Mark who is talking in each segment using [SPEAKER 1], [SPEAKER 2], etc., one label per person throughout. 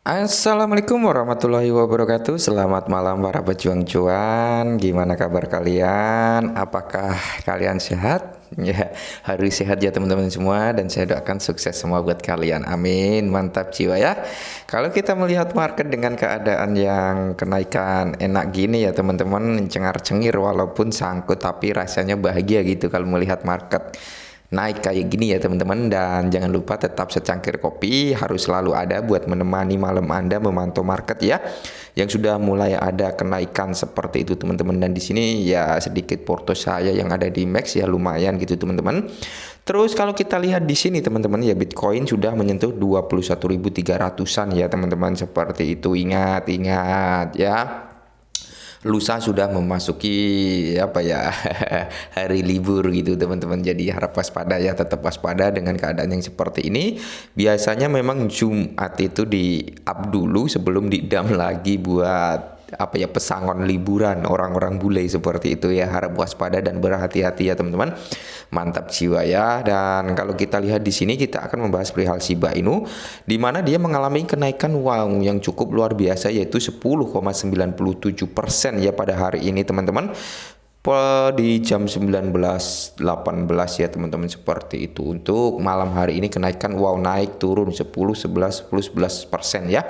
[SPEAKER 1] Assalamualaikum warahmatullahi wabarakatuh. Selamat malam para pejuang cuan. Gimana kabar kalian? Apakah kalian sehat? Ya, harus sehat ya teman-teman semua dan saya doakan sukses semua buat kalian. Amin. Mantap jiwa ya. Kalau kita melihat market dengan keadaan yang kenaikan enak gini ya teman-teman, cengar-cengir walaupun sangkut tapi rasanya bahagia gitu kalau melihat market naik kayak gini ya teman-teman, dan jangan lupa tetap secangkir kopi harus selalu ada buat menemani malam Anda memantau market ya yang sudah mulai ada kenaikan seperti itu teman-teman. Dan di sini ya sedikit porto saya yang ada di Max ya lumayan gitu teman-teman. Terus kalau kita lihat di sini teman-teman ya Bitcoin sudah menyentuh 21.300-an ya teman-teman, seperti itu. Ingat ya, lusa sudah memasuki apa ya hari libur gitu teman-teman, jadi harap waspada ya, tetap waspada dengan keadaan yang seperti ini. Biasanya memang Jumat itu di up dulu sebelum di dam lagi buat apa ya, pesangon liburan orang-orang bule seperti itu ya. Harap waspada dan berhati-hati ya teman-teman. Mantap jiwa ya. Dan kalau kita lihat di sini kita akan membahas perihal Shiba Inu di mana dia mengalami kenaikan wow yang cukup luar biasa, yaitu 10,97% ya pada hari ini teman-teman, di jam 19.18 ya teman-teman, seperti itu. Untuk malam hari ini kenaikan wow naik turun 10 11 10 11% ya.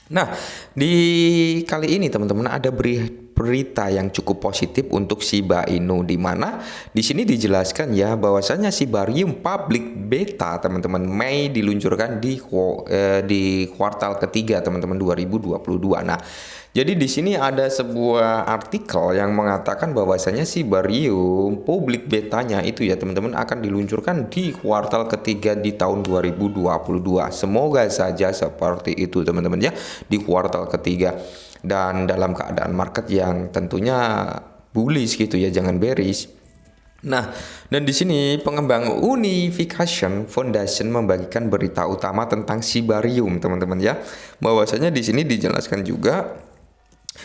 [SPEAKER 1] Nah, di kali ini teman-teman ada berita yang cukup positif untuk Shiba Inu, di mana di sini dijelaskan ya bahwasanya Shibarium public beta teman-teman Mei diluncurkan di kuartal ketiga teman-teman 2022. Nah, jadi di sini ada sebuah artikel yang mengatakan bahwasanya Shibarium public betanya itu ya teman-teman akan diluncurkan di kuartal ketiga di tahun 2022. Semoga saja seperti itu teman-teman ya, di kuartal ketiga. Dan dalam keadaan market yang tentunya bullish gitu ya, jangan bearish. Nah, dan di sini pengembang Unification Foundation membagikan berita utama tentang Shibarium teman-teman ya. Bahwasanya di sini dijelaskan juga,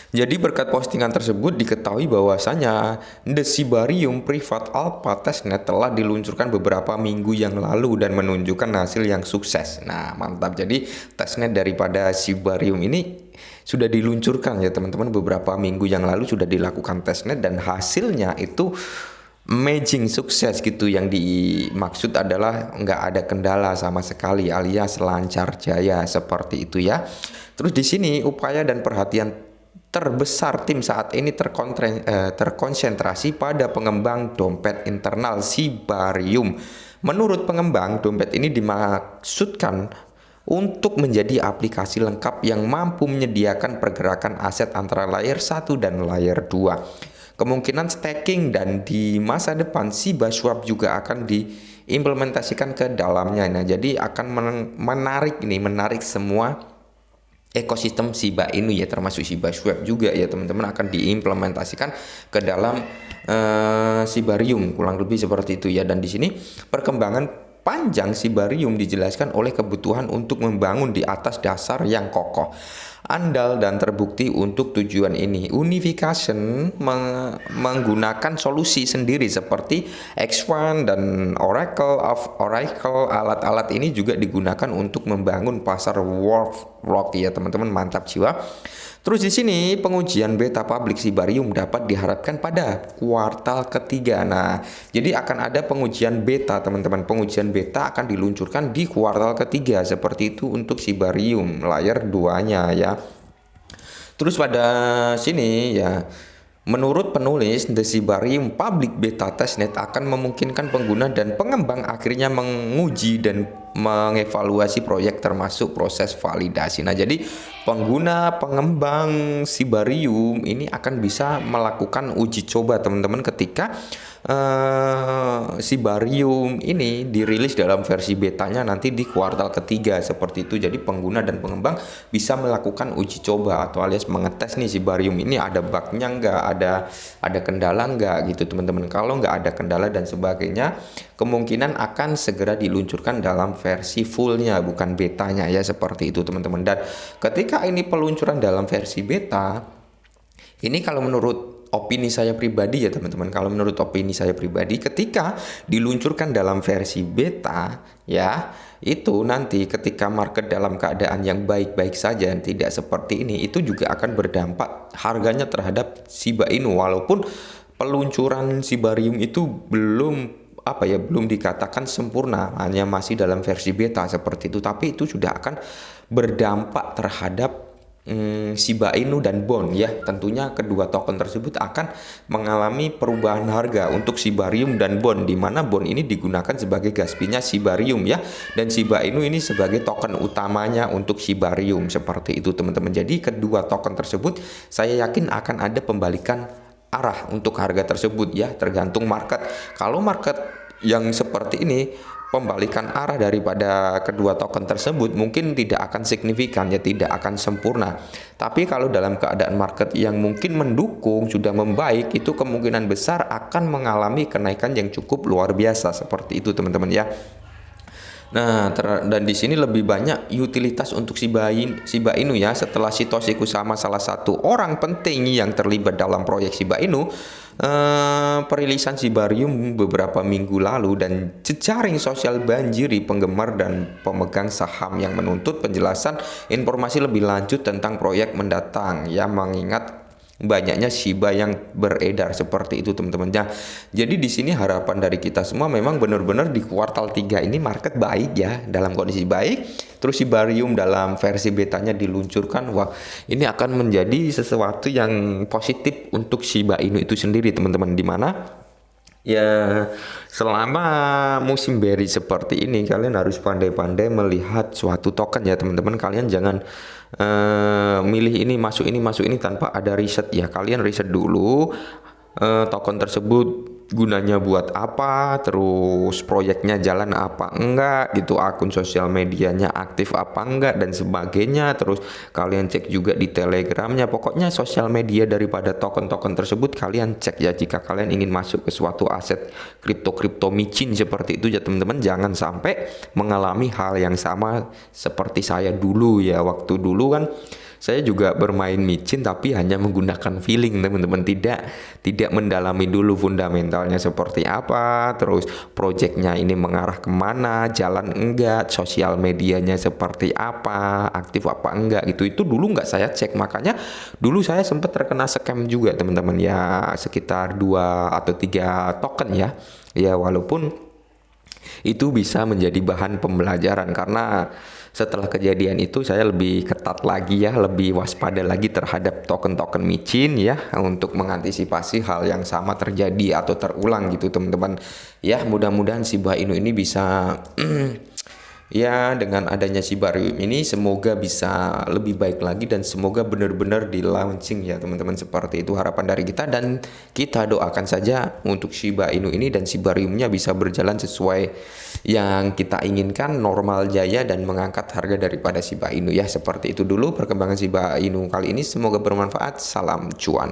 [SPEAKER 1] jadi berkat postingan tersebut diketahui bahwasanya The Shibarium Private Alpha Testnet telah diluncurkan beberapa minggu yang lalu dan menunjukkan hasil yang sukses. Nah, mantap. Jadi testnet daripada Shibarium ini sudah diluncurkan ya teman-teman, beberapa minggu yang lalu sudah dilakukan testnet dan hasilnya itu amazing, sukses gitu. Yang dimaksud adalah nggak ada kendala sama sekali alias lancar jaya, seperti itu ya. Terus di sini upaya dan perhatian terbesar tim saat ini terkonsentrasi pada pengembang dompet internal Shibarium. Menurut pengembang, dompet ini dimaksudkan untuk menjadi aplikasi lengkap yang mampu menyediakan pergerakan aset antara layer 1 dan layer 2. Kemungkinan staking dan di masa depan Shiba Swap juga akan diimplementasikan ke dalamnya. Nah, jadi akan menarik semua ekosistem Shiba Inu ya, termasuk Shiba Swap juga ya teman-teman, akan diimplementasikan ke dalam Shibarium, kurang lebih seperti itu ya. Dan di sini perkembangan panjang Shibarium dijelaskan oleh kebutuhan untuk membangun di atas dasar yang kokoh, andal dan terbukti. Untuk tujuan ini Unification menggunakan solusi sendiri seperti X1 dan Oracle. Alat-alat ini juga digunakan untuk membangun pasar Workflow ya teman-teman, mantap jiwa. Terus di sini pengujian beta public Shibarium dapat diharapkan pada kuartal ketiga. Nah, jadi akan ada pengujian beta teman-teman. Pengujian beta akan diluncurkan di kuartal ketiga, seperti itu untuk Shibarium layer 2-nya ya. Terus pada sini ya, menurut penulis, The Shibarium Public Beta Testnet akan memungkinkan pengguna dan pengembang akhirnya menguji dan mengevaluasi proyek termasuk proses validasi. Nah, jadi pengguna pengembang Shibarium ini akan bisa melakukan uji coba teman-teman ketika Shibarium ini dirilis dalam versi betanya nanti di kuartal ketiga, seperti itu. Jadi pengguna dan pengembang bisa melakukan uji coba atau alias mengetes nih Shibarium ini ada bugnya nggak, ada kendala nggak gitu teman-teman. Kalau nggak ada kendala dan sebagainya, kemungkinan akan segera diluncurkan dalam versi fullnya, bukan betanya ya, seperti itu teman-teman. Dan ketika ini peluncuran dalam versi beta ini, kalau menurut opini saya pribadi ya teman-teman, kalau menurut opini saya pribadi, ketika diluncurkan dalam versi beta ya, itu nanti ketika market dalam keadaan yang baik-baik saja, tidak seperti ini, itu juga akan berdampak harganya terhadap Shiba Inu. Walaupun peluncuran Shibarium itu belum dikatakan sempurna, hanya masih dalam versi beta seperti itu, tapi itu sudah akan berdampak terhadap Shiba Inu dan Bond ya. Tentunya kedua token tersebut akan mengalami perubahan harga untuk Shibarium dan Bond, di mana Bond ini digunakan sebagai gas fee-nya Shibarium ya, dan Shiba Inu ini sebagai token utamanya untuk Shibarium seperti itu teman-teman. Jadi kedua token tersebut saya yakin akan ada pembalikan arah untuk harga tersebut ya, tergantung market. Kalau market yang seperti ini, pembalikan arah daripada kedua token tersebut mungkin tidak akan signifikan ya, tidak akan sempurna. Tapi kalau dalam keadaan market yang mungkin mendukung, sudah membaik, itu kemungkinan besar akan mengalami kenaikan yang cukup luar biasa seperti itu teman-teman ya. Nah, dan di sini lebih banyak utilitas untuk Shiba Inu ya. Setelah Satoshi Kusama, salah satu orang penting yang terlibat dalam proyek Shiba Inu, perilisan Shibarium beberapa minggu lalu, dan jejaring sosial banjiri penggemar dan pemegang saham yang menuntut penjelasan informasi lebih lanjut tentang proyek mendatang ya, mengingat banyaknya Shiba yang beredar seperti itu teman-teman. Nah, jadi di sini harapan dari kita semua memang benar-benar di kuartal 3 ini market baik ya, dalam kondisi baik. Terus Shibarium dalam versi betanya diluncurkan, wah ini akan menjadi sesuatu yang positif untuk Shiba Inu itu sendiri teman-teman, di mana ya selama musim bearish seperti ini kalian harus pandai-pandai melihat suatu token ya teman-teman. Kalian jangan milih ini masuk ini tanpa ada riset ya. Kalian riset dulu token tersebut gunanya buat apa, terus proyeknya jalan apa enggak gitu, akun sosial medianya aktif apa enggak dan sebagainya. Terus kalian cek juga di telegramnya, pokoknya sosial media daripada token-token tersebut kalian cek ya, jika kalian ingin masuk ke suatu aset kripto micin seperti itu ya teman-teman. Jangan sampai mengalami hal yang sama seperti saya dulu ya. Waktu dulu kan saya juga bermain micin tapi hanya menggunakan feeling teman-teman, tidak mendalami dulu fundamentalnya seperti apa, terus projectnya ini mengarah kemana, jalan enggak, sosial medianya seperti apa, aktif apa enggak gitu. Itu dulu nggak saya cek, makanya dulu saya sempat terkena scam juga teman-teman ya, sekitar 2 atau 3 token ya. Ya walaupun itu bisa menjadi bahan pembelajaran, karena setelah kejadian itu saya lebih ketat lagi ya, lebih waspada lagi terhadap token-token micin ya, untuk mengantisipasi hal yang sama terjadi atau terulang gitu teman-teman. Ya mudah-mudahan Shiba Inu ini bisa ya dengan adanya Shibarium ini semoga bisa lebih baik lagi, dan semoga benar-benar di launching ya teman-teman. Seperti itu harapan dari kita, dan kita doakan saja untuk Shiba Inu ini dan Shibariumnya bisa berjalan sesuai yang kita inginkan, normal jaya, dan mengangkat harga daripada Shiba Inu ya. Seperti itu dulu perkembangan Shiba Inu kali ini, semoga bermanfaat. Salam cuan.